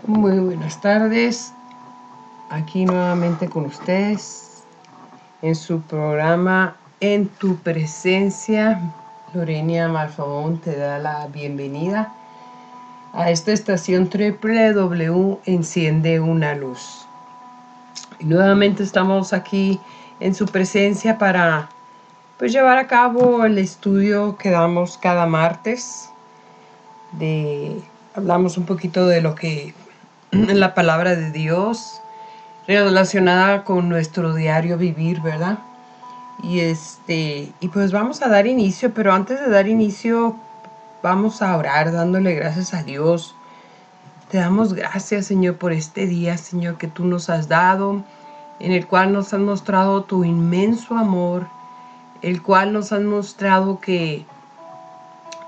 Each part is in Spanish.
Muy buenas tardes, aquí nuevamente con ustedes en su programa En tu Presencia. Lorena Malfabón te da la bienvenida a esta estación www Enciende una Luz. Y nuevamente estamos aquí en su presencia para llevar a cabo el estudio que damos cada martes. Hablamos un poquito de lo que la palabra de Dios relacionada con nuestro diario vivir, ¿verdad? Y pues vamos a dar inicio, pero antes de dar inicio vamos a orar dándole gracias a Dios. Te damos gracias, Señor, por este día, Señor, que tú nos has dado, en el cual nos has mostrado tu inmenso amor, el cual nos has mostrado que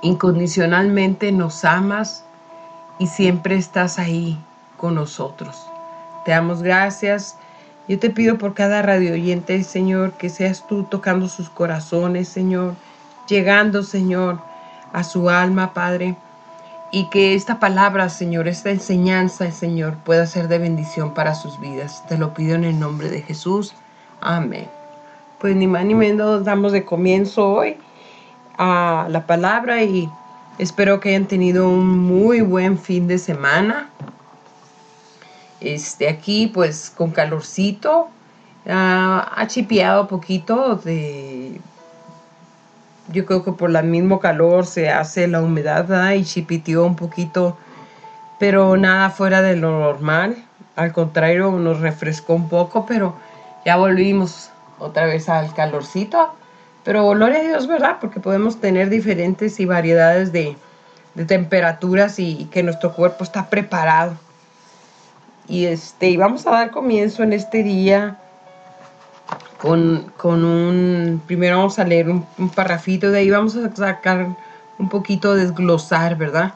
incondicionalmente nos amas y siempre estás ahí con nosotros. Te damos gracias. Yo te pido por cada radio oyente, Señor, que seas tú tocando sus corazones, Señor, llegando, Señor, a su alma, Padre, y que esta palabra, Señor, esta enseñanza, Señor, pueda ser de bendición para sus vidas. Te lo pido en el nombre de Jesús. Amén. Pues ni más ni menos damos de comienzo hoy a la palabra y espero que hayan tenido un muy buen fin de semana. Aquí pues con calorcito, ha chipeado poquito yo creo que por el mismo calor se hace la humedad, ¿verdad? Y chipiteó un poquito, pero nada fuera de lo normal. Al contrario, nos refrescó un poco, pero ya volvimos otra vez al calorcito. Pero gloria a Dios, ¿verdad? Porque podemos tener diferentes y variedades de temperaturas y que nuestro cuerpo está preparado. Y vamos a dar comienzo en este día primero vamos a leer un parrafito, de ahí vamos a sacar un poquito, desglosar, ¿verdad?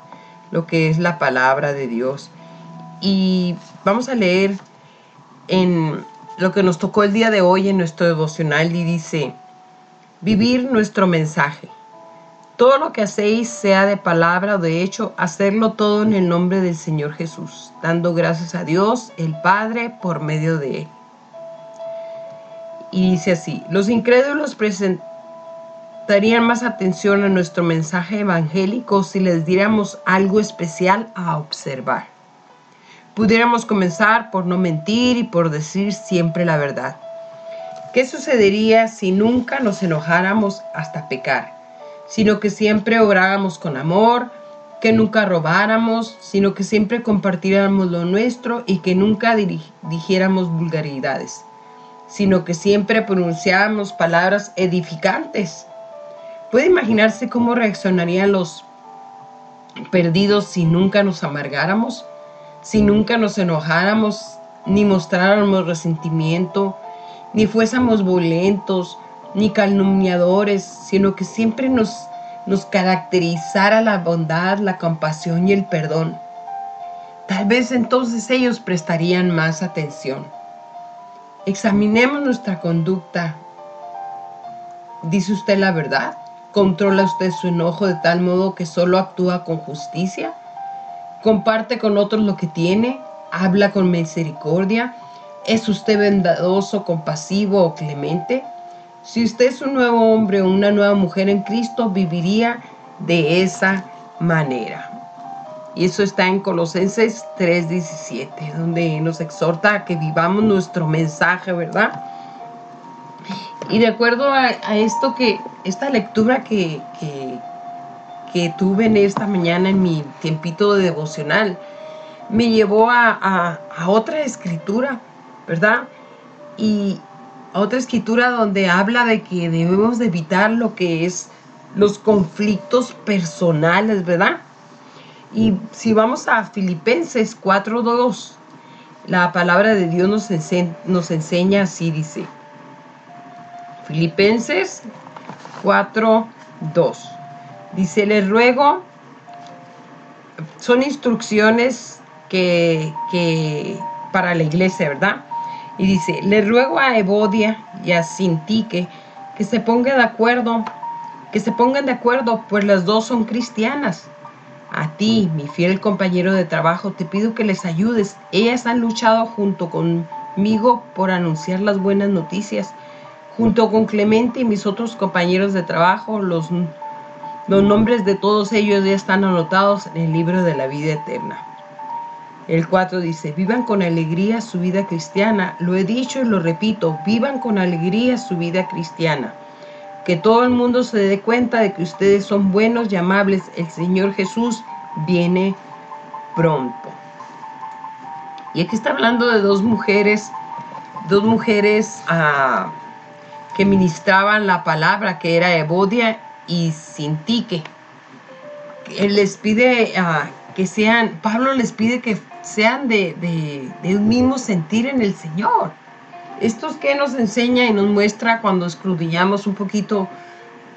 Lo que es la palabra de Dios. Y vamos a leer en lo que nos tocó el día de hoy en nuestro devocional y dice: vivir nuestro mensaje. Todo lo que hacéis, sea de palabra o de hecho, hacerlo todo en el nombre del Señor Jesús, dando gracias a Dios, el Padre, por medio de Él. Y dice así: los incrédulos prestarían más atención a nuestro mensaje evangélico si les diéramos algo especial a observar. Pudiéramos comenzar por no mentir y por decir siempre la verdad. ¿Qué sucedería si nunca nos enojáramos hasta pecar? Sino que siempre obráramos con amor, que nunca robáramos, sino que siempre compartiéramos lo nuestro y que nunca dijéramos vulgaridades, sino que siempre pronunciáramos palabras edificantes. ¿Puede imaginarse cómo reaccionarían los perdidos si nunca nos amargáramos, si nunca nos enojáramos, ni mostráramos resentimiento, ni fuésemos violentos, ni calumniadores, sino que siempre nos caracterizara la bondad, la compasión y el perdón? Tal vez entonces ellos prestarían más atención. Examinemos nuestra conducta. ¿Dice usted la verdad? ¿Controla usted su enojo de tal modo que solo actúa con justicia? ¿Comparte con otros lo que tiene? ¿Habla con misericordia? ¿Es usted bondadoso, compasivo o clemente? Si usted es un nuevo hombre o una nueva mujer en Cristo, viviría de esa manera. Y eso está en Colosenses 3:17, donde nos exhorta a que vivamos nuestro mensaje, ¿verdad? Y de acuerdo a esta lectura que tuve en esta mañana en mi tiempito de devocional, me llevó a otra escritura, ¿verdad? Y a otra escritura donde habla de que debemos de evitar lo que es los conflictos personales, ¿verdad? Y si vamos a Filipenses 4:2, la palabra de Dios nos enseña así, dice. Filipenses 4:2. Dice: les ruego, son instrucciones que para la iglesia, ¿verdad? Y dice: les ruego a Evodia y a Sintique que se pongan de acuerdo, pues las dos son cristianas. A ti, mi fiel compañero de trabajo, te pido que les ayudes. Ellas han luchado junto conmigo por anunciar las buenas noticias. Junto con Clemente y mis otros compañeros de trabajo, los nombres de todos ellos ya están anotados en el libro de la vida eterna. El 4 dice, vivan con alegría su vida cristiana. Lo he dicho y lo repito, vivan con alegría su vida cristiana. Que todo el mundo se dé cuenta de que ustedes son buenos y amables. El Señor Jesús viene pronto. Y aquí está hablando de dos mujeres que ministraban la palabra, que era Evodia y Sintique. Él les pide Pablo les pide que sean de un mismo sentir en el Señor. Esto es que nos enseña y nos muestra cuando escudriñamos un poquito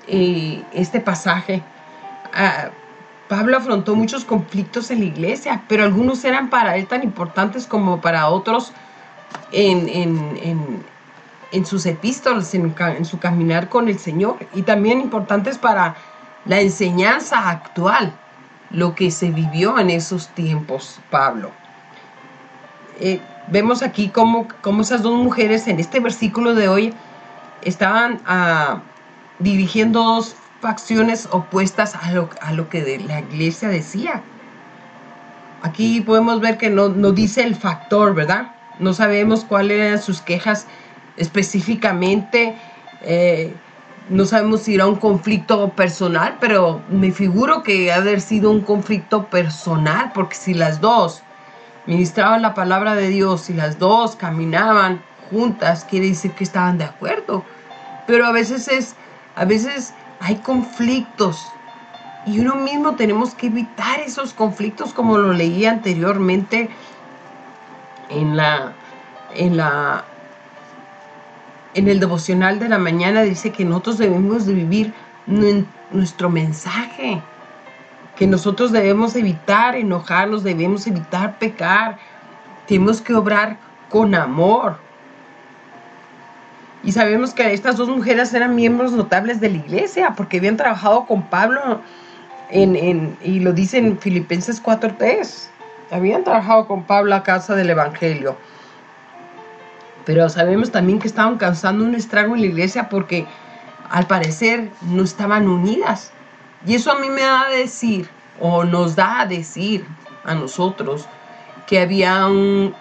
este pasaje. Pablo afrontó muchos conflictos en la iglesia, pero algunos eran para él tan importantes como para otros en sus epístolas, en su caminar con el Señor, y también importantes para la enseñanza actual, lo que se vivió en esos tiempos, Pablo. Vemos aquí cómo esas dos mujeres en este versículo de hoy estaban dirigiendo dos facciones opuestas a lo que la iglesia decía. Aquí podemos ver que no dice el factor, ¿verdad? No sabemos cuáles eran sus quejas específicamente. No sabemos si era un conflicto personal, pero me figuro que ha de haber sido un conflicto personal, porque si las dos ministraban la palabra de Dios y las dos caminaban juntas, quiere decir que estaban de acuerdo. Pero a veces hay conflictos y uno mismo tenemos que evitar esos conflictos, como lo leí anteriormente en el devocional de la mañana. Dice que nosotros debemos de vivir nuestro mensaje, que nosotros debemos evitar enojarnos, debemos evitar pecar, tenemos que obrar con amor. Y sabemos que estas dos mujeres eran miembros notables de la iglesia, porque habían trabajado con Pablo, y lo dice en Filipenses 4:3, habían trabajado con Pablo a causa del evangelio. Pero sabemos también que estaban causando un estrago en la iglesia porque al parecer no estaban unidas. Y eso a mí me da a decir, o nos da a decir a nosotros, que había un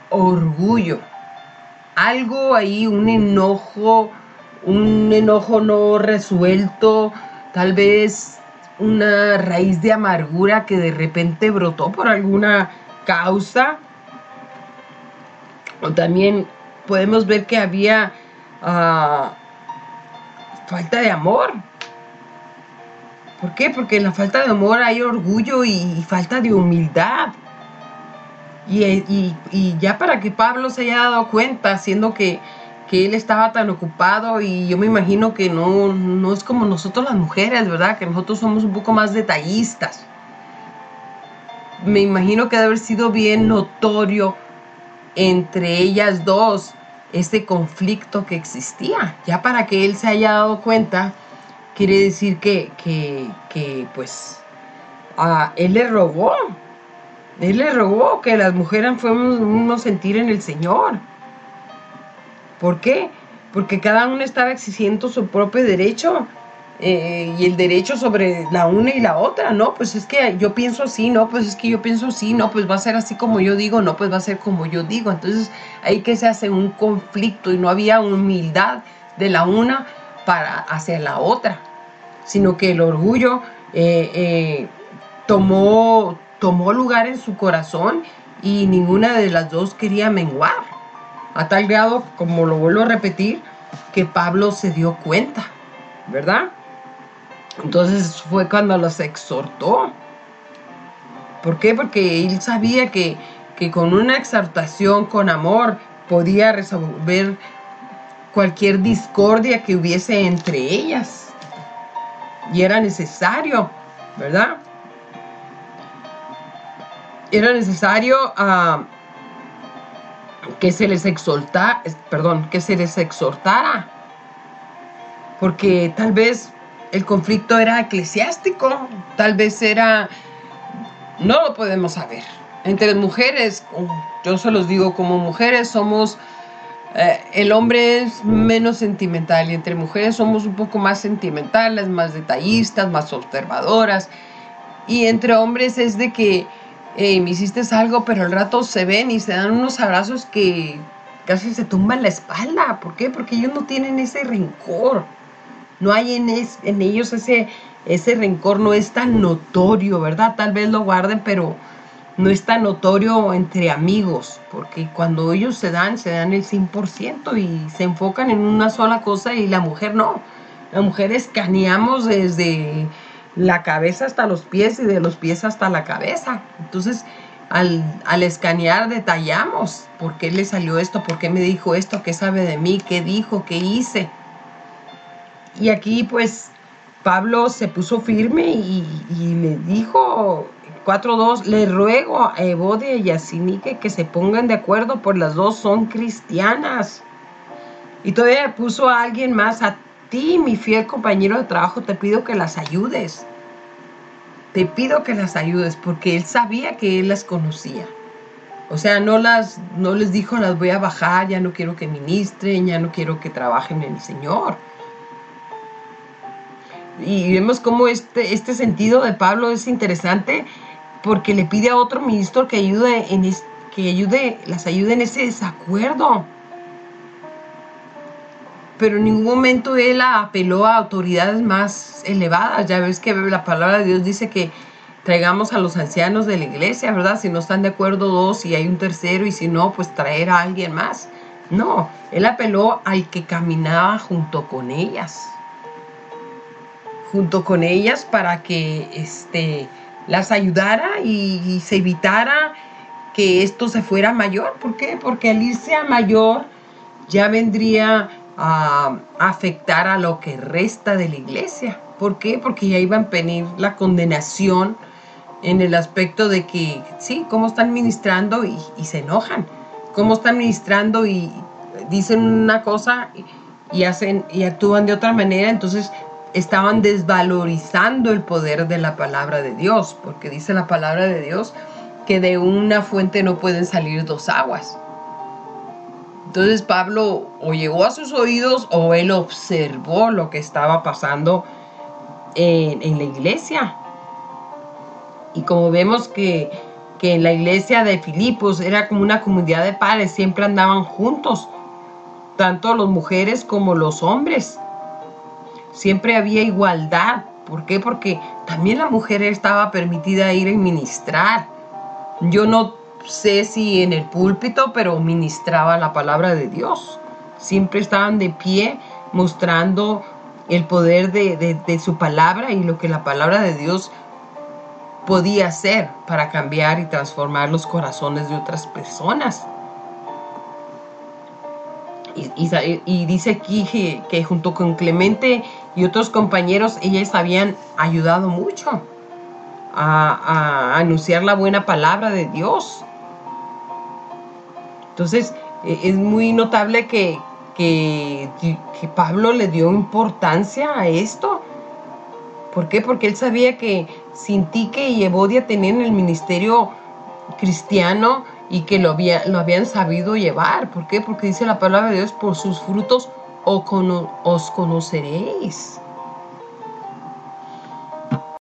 orgullo, algo ahí, un enojo no resuelto, tal vez una raíz de amargura que de repente brotó por alguna causa. O también podemos ver que había falta de amor. ¿Por qué? Porque en la falta de amor hay orgullo y falta de humildad. Y ya para que Pablo se haya dado cuenta, siendo que él estaba tan ocupado, y yo me imagino que no es como nosotros las mujeres, ¿verdad? Que nosotros somos un poco más detallistas. Me imagino que debe haber sido bien notorio entre ellas dos este conflicto que existía. Ya para que él se haya dado cuenta, quiere decir que pues él le rogó que las mujeres fuéramos un sentir en el Señor. ¿Por qué? Porque cada una estaba exigiendo su propio derecho, y el derecho sobre la una y la otra. No, pues es que yo pienso así, no, pues es que yo pienso así, no, pues va a ser así como yo digo, no, pues va a ser como yo digo. Entonces ahí que se hace un conflicto, y no había humildad de la una hacia la otra, sino que el orgullo tomó lugar en su corazón, y ninguna de las dos quería menguar, a tal grado, como lo vuelvo a repetir, que Pablo se dio cuenta, ¿verdad? Entonces fue cuando los exhortó. ¿Por qué? Porque él sabía que con una exhortación, con amor, podía resolver cualquier discordia que hubiese entre ellas. Y era necesario, ¿verdad? Era necesario que se les exhortara, porque tal vez el conflicto era eclesiástico, tal vez era, no lo podemos saber. Entre mujeres, yo se los digo, como mujeres somos, el hombre es menos sentimental y entre mujeres somos un poco más sentimentales, más detallistas, más observadoras. Y entre hombres es de que me hiciste algo, pero al rato se ven y se dan unos abrazos que casi se tumban la espalda. ¿Por qué? Porque ellos no tienen ese rencor. No hay en ellos ese rencor, no es tan notorio, ¿verdad? Tal vez lo guarden, pero no es tan notorio entre amigos, porque cuando ellos se dan el 100% y se enfocan en una sola cosa y la mujer no. La mujer escaneamos desde la cabeza hasta los pies y de los pies hasta la cabeza. Entonces, al escanear detallamos por qué le salió esto, por qué me dijo esto, qué sabe de mí, qué dijo, qué hice. Y aquí pues Pablo se puso firme y le dijo 4:2, le ruego a Evodia y a Síntique que se pongan de acuerdo, pues las dos son cristianas. Y todavía puso a alguien más, a ti, mi fiel compañero de trabajo, te pido que las ayudes. Te pido que las ayudes, porque él sabía que él las conocía. O sea, no les dijo, las voy a bajar, ya no quiero que ministren, ya no quiero que trabajen en el Señor. Y vemos cómo este sentido de Pablo es interesante, porque le pide a otro ministro que las ayude en ese desacuerdo. Pero en ningún momento él apeló a autoridades más elevadas. Ya ves que la palabra de Dios dice que traigamos a los ancianos de la iglesia, ¿verdad? Si no están de acuerdo dos y hay un tercero, y si no, pues traer a alguien más. No, él apeló al que caminaba junto con ellas. Para que las ayudara y se evitara que esto se fuera mayor. ¿Por qué? Porque al irse a mayor ya vendría a afectar a lo que resta de la iglesia. ¿Por qué? Porque ya iban a venir la condenación en el aspecto de que, sí, cómo están ministrando y se enojan. Cómo están ministrando y dicen una cosa y hacen y actúan de otra manera. Entonces estaban desvalorizando el poder de la palabra de Dios, porque dice la palabra de Dios que de una fuente no pueden salir dos aguas. Entonces Pablo o llegó a sus oídos o él observó lo que estaba pasando en la iglesia. Y como vemos que en la iglesia de Filipos era como una comunidad de padres, siempre andaban juntos, tanto las mujeres como los hombres. Siempre había igualdad. ¿Por qué? Porque también la mujer estaba permitida ir a ministrar. Yo no sé si en el púlpito, pero ministraba la palabra de Dios. Siempre estaban de pie mostrando el poder de su palabra y lo que la palabra de Dios podía hacer para cambiar y transformar los corazones de otras personas. Y dice aquí que junto con Clemente y otros compañeros, ellas habían ayudado mucho a anunciar la buena palabra de Dios. Entonces es muy notable que Pablo le dio importancia a esto. ¿Por qué? Porque él sabía que Síntique y Evodia tenían el ministerio cristiano y que lo habían sabido llevar. ¿Por qué? Porque dice la palabra de Dios, por sus frutos os conoceréis.